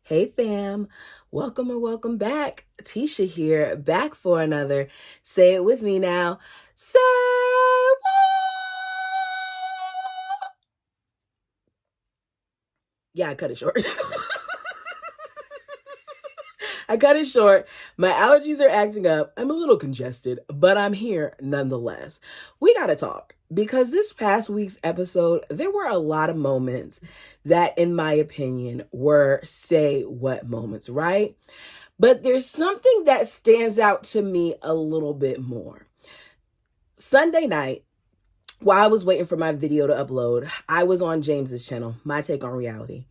Hey fam, welcome or welcome back. Tisha here, back for another. Say it with me now. Say what? Yeah, I cut it short. I cut it short. My allergies are acting up. I'm a little congested, but I'm here nonetheless. We got to talk because this past week's episode, there were a lot of moments that, in my opinion, were say what moments, right? But there's something that stands out to me a little bit more. Sunday night, while I was waiting for my video to upload, I was on James's channel, My Take on Reality.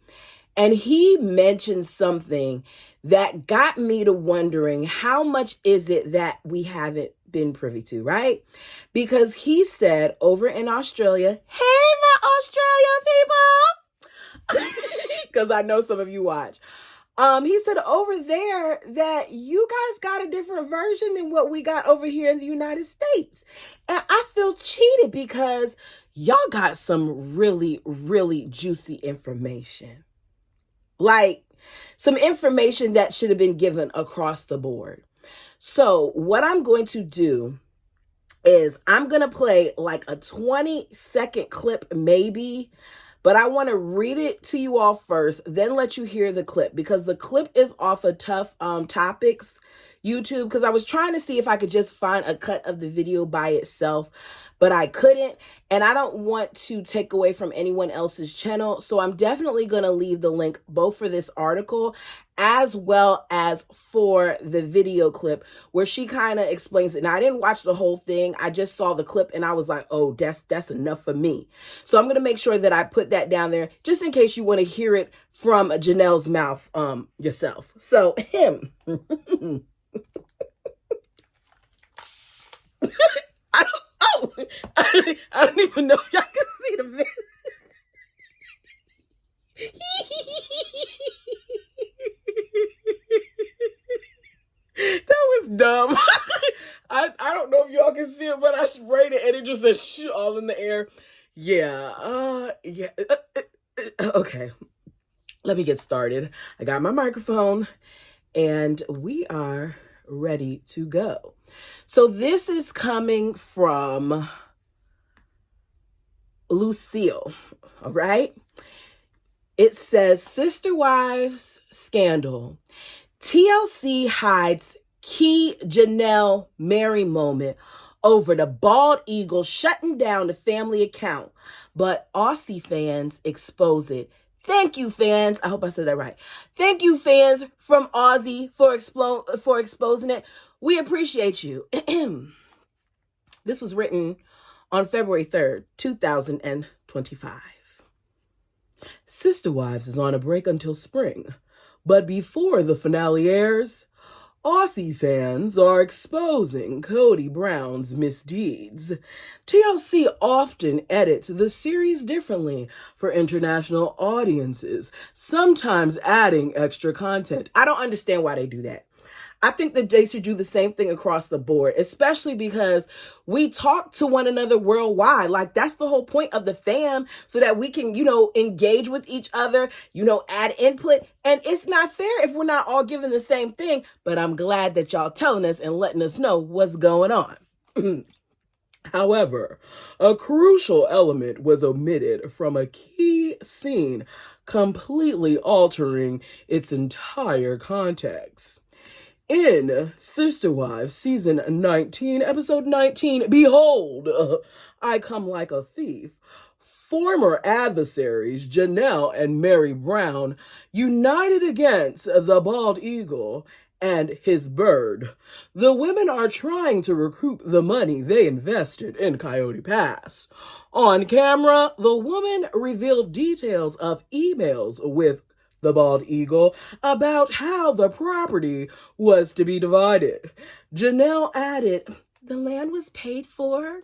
And he mentioned something that got me to wondering how much is it that we haven't been privy to, right? Because he said over in Australia, hey, my Australia people, because I know some of you watch. He said over there that you guys got a different version than what we got over here in the United States. And I feel cheated because y'all got some really, really juicy information. Like some information that should have been given across the board. So what I'm going to do is I'm going to play like a 20-second clip maybe, but I want to read it to you all first, then let you hear the clip because the clip is off of Tough Topics YouTube because I was trying to see if I could just find a cut of the video by itself, but I couldn't, and I don't want to take away from anyone else's channel, so I'm definitely going to leave the link both for this article as well as for the video clip where she kind of explains it. Now, I didn't watch the whole thing. I just saw the clip and I was like, oh, that's enough for me. So I'm going to make sure that I put that down there just in case you want to hear it from Janelle's mouth yourself. So him. I don't even know if y'all can see the video. That was dumb. I don't know if y'all can see it, but I sprayed it and it just said shh all in the air. Yeah. Okay. Let me get started. I got my microphone and we are ready to go. So this is coming from Lucille, all right? It says, Sister Wives Scandal. TLC hides key Janelle Mary moment over the bald eagle shutting down the family account, but Aussie fans expose it. Thank you, fans. I hope I said that right. Thank you, fans from Aussie, for exposing it. We appreciate you. This was written on February 3rd, 2025. Sister Wives is on a break until spring, but before the finale airs, Aussie fans are exposing Kody Brown's misdeeds. TLC often edits the series differently for international audiences, sometimes adding extra content. I don't understand why they do that. I think that they should do the same thing across the board, especially because we talk to one another worldwide. Like, that's the whole point of the fam, so that we can, engage with each other, add input. And it's not fair if we're not all given the same thing, but I'm glad that y'all telling us and letting us know what's going on. However, a crucial element was omitted from a key scene, completely altering its entire context. In Sister Wives, season 19, episode 19, behold, I come like a thief. Former adversaries Janelle and Mary Brown united against the bald eagle and his bird. The women are trying to recoup the money they invested in Coyote Pass. On camera, the woman revealed details of emails with the bald eagle about how the property was to be divided. Janelle added, the land was paid for.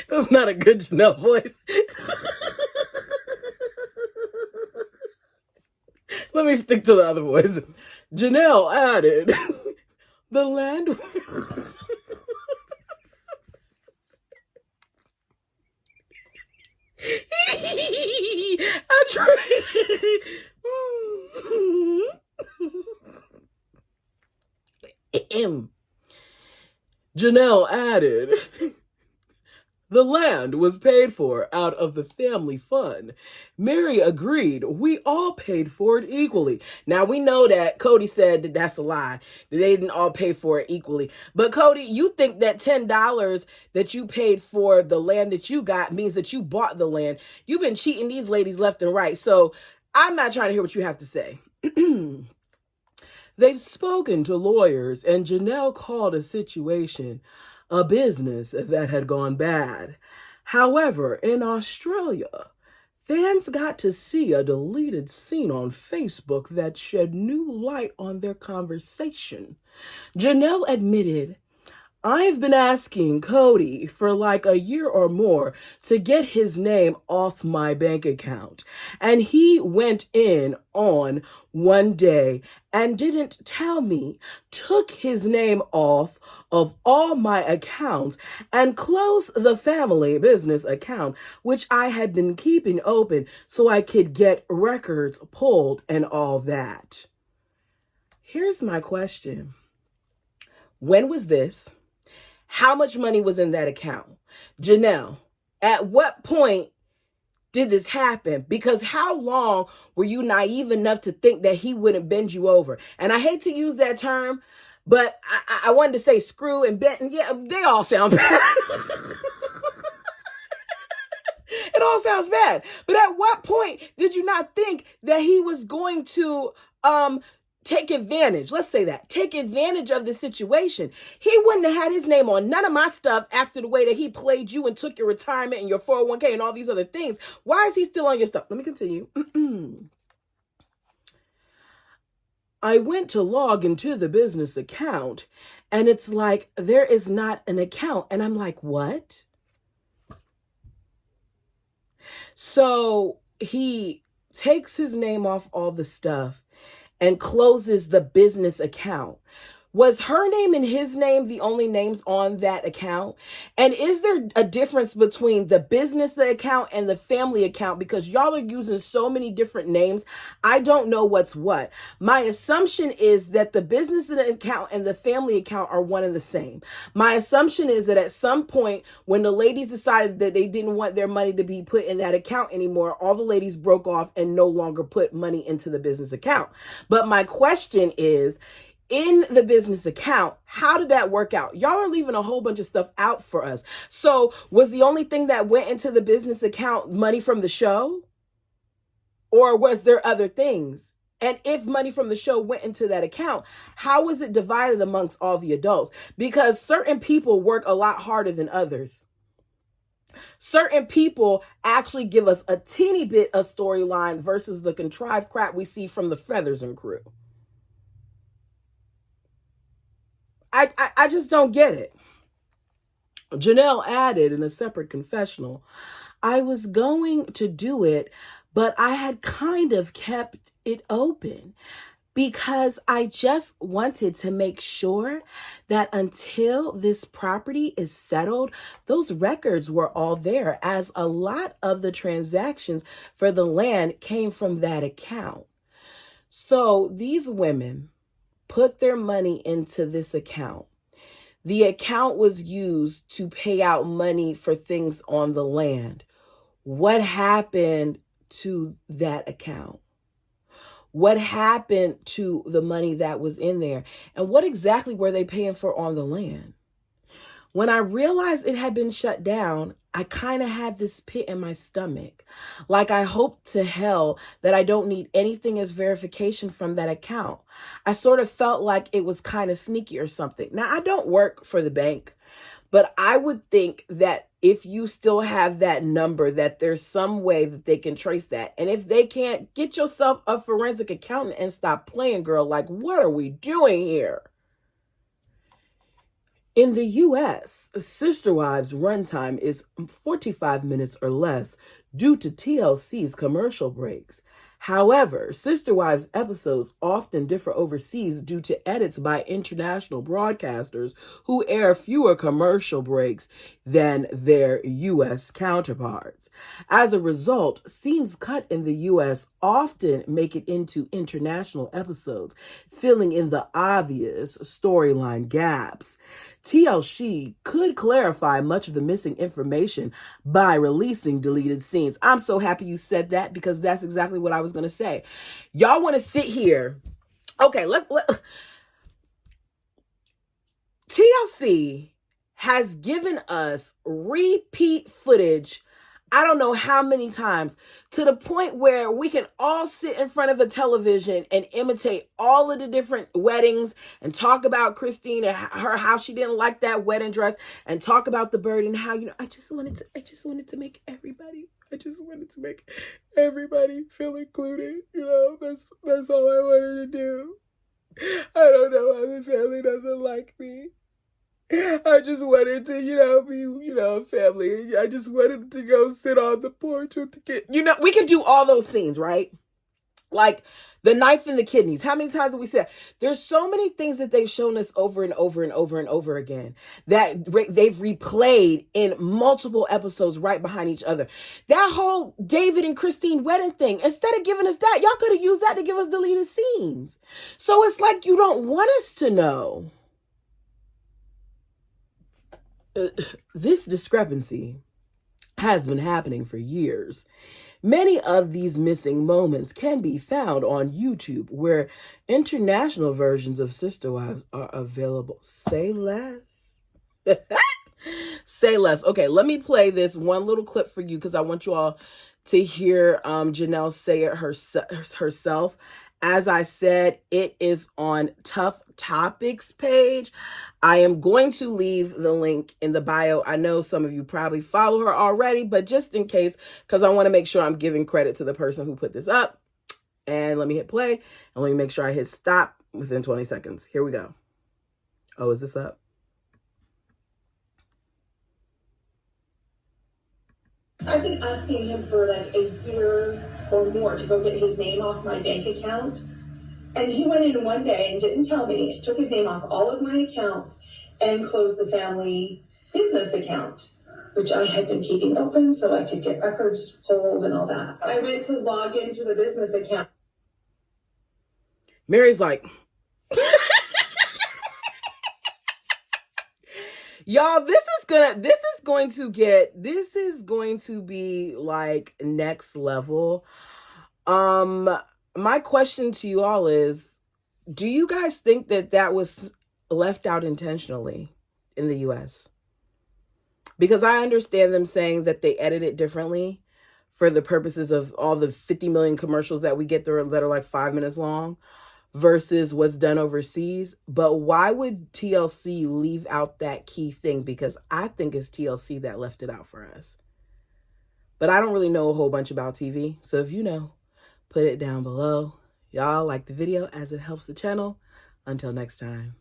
That's not a good Janelle voice. Let me stick to the other voice. Janelle added, the land... Janelle added, the land was paid for out of the family fund. Mary agreed. We all paid for it equally. Now, we know that Cody said that that's a lie, that they didn't all pay for it equally. But Cody, you think that $10 that you paid for the land that you got means that you bought the land. You've been cheating these ladies left and right. So I'm not trying to hear what you have to say. They've spoken to lawyers, and Janelle called a situation a business that had gone bad. However, in Australia, fans got to see a deleted scene on Facebook that shed new light on their conversation. Janelle admitted, I've been asking Cody for like a year or more to get his name off my bank account. And he went in on one day and didn't tell me, took his name off of all my accounts and closed the family business account, which I had been keeping open so I could get records pulled and all that. Here's my question. When was this? How much money was in that account? Janelle, at what point did this happen? Because how long were you naive enough to think that he wouldn't bend you over? And I hate to use that term, but I wanted to say screw and bend. Yeah, they all sound bad. It all sounds bad. But at what point did you not think that he was going to take advantage? Let's say that. Take advantage of the situation. He wouldn't have had his name on none of my stuff after the way that he played you and took your retirement and your 401k and all these other things. Why is he still on your stuff? Let me continue. I went to log into the business account and it's like, there is not an account. And I'm like, what? So he takes his name off all the stuff and closes the business account. Was her name and his name the only names on that account? And is there a difference between the business account and the family account? Because y'all are using so many different names. I don't know what's what. My assumption is that the business account and the family account are one and the same. My assumption is that at some point when the ladies decided that they didn't want their money to be put in that account anymore, all the ladies broke off and no longer put money into the business account. But my question is, in the business account, how did that work out? Y'all are leaving a whole bunch of stuff out for us. So was the only thing that went into the business account money from the show? Or was there other things? And if money from the show went into that account, how was it divided amongst all the adults? Because certain people work a lot harder than others. Certain people actually give us a teeny bit of storyline versus the contrived crap we see from the Feathers and crew. I just don't get it. Janelle added in a separate confessional, I was going to do it, but I had kind of kept it open because I just wanted to make sure that until this property is settled, those records were all there, as a lot of the transactions for the land came from that account. So these women put their money into this account. The account was used to pay out money for things on the land. What happened to that account? What happened to the money that was in there? And what exactly were they paying for on the land? When I realized it had been shut down, I kind of had this pit in my stomach. Like I hope to hell that I don't need anything as verification from that account. I sort of felt like it was kind of sneaky or something. Now, I don't work for the bank, but I would think that if you still have that number, that there's some way that they can trace that. And if they can't, get yourself a forensic accountant and stop playing, girl. Like, what are we doing here? In the U.S., Sister Wives runtime is 45 minutes or less due to TLC's commercial breaks. However, Sister Wives episodes often differ overseas due to edits by international broadcasters who air fewer commercial breaks than their U.S. counterparts. As a result, scenes cut in the U.S. often make it into international episodes, filling in the obvious storyline gaps. TLC could clarify much of the missing information by releasing deleted scenes. I'm so happy you said that, because that's exactly what I was going to say. Y'all want to sit here. Okay, TLC has given us repeat footage, I don't know how many times, to the point where we can all sit in front of a television and imitate all of the different weddings and talk about Christine and how she didn't like that wedding dress, and talk about the bird and how, I just wanted to make everybody feel included. That's all I wanted to do. I don't know why the family doesn't like me. I just wanted to, be, family. I just wanted to go sit on the porch with the kid. We can do all those things, right? Like the knife and the kidneys. How many times have we said? There's so many things that they've shown us over and over and over and over again that they've replayed in multiple episodes right behind each other. That whole David and Christine wedding thing, instead of giving us that, y'all could have used that to give us deleted scenes. So it's like you don't want us to know. This discrepancy has been happening for years. Many of these missing moments can be found on YouTube, where international versions of Sister Wives are available. Say less. Say less. Okay, let me play this one little clip for you, because I want you all to hear Janelle say it herself. As I said, it is on Tough Topics page. I am going to leave the link in the bio. I know some of you probably follow her already, but just in case, because I want to make sure I'm giving credit to the person who put this up. And let me hit play, and let me make sure I hit stop within 20 seconds. Here we go. Oh, is this up? I've been asking him for like a year or more to go get his name off my bank account. And he went in one day and didn't tell me, took his name off all of my accounts and closed the family business account, which I had been keeping open so I could get records pulled and all that. I went to log into the business account. Mary's like, y'all, this is going to be like next level. My question to you all is, do you guys think that was left out intentionally in the US? Because I understand them saying that they edit it differently for the purposes of all the 50 million commercials that we get there that are like 5 minutes long versus what's done overseas. But why would TLC leave out that key thing? Because I think it's TLC that left it out for us. But I don't really know a whole bunch about TV. So if you know, put it down below. Y'all like the video as it helps the channel. Until next time.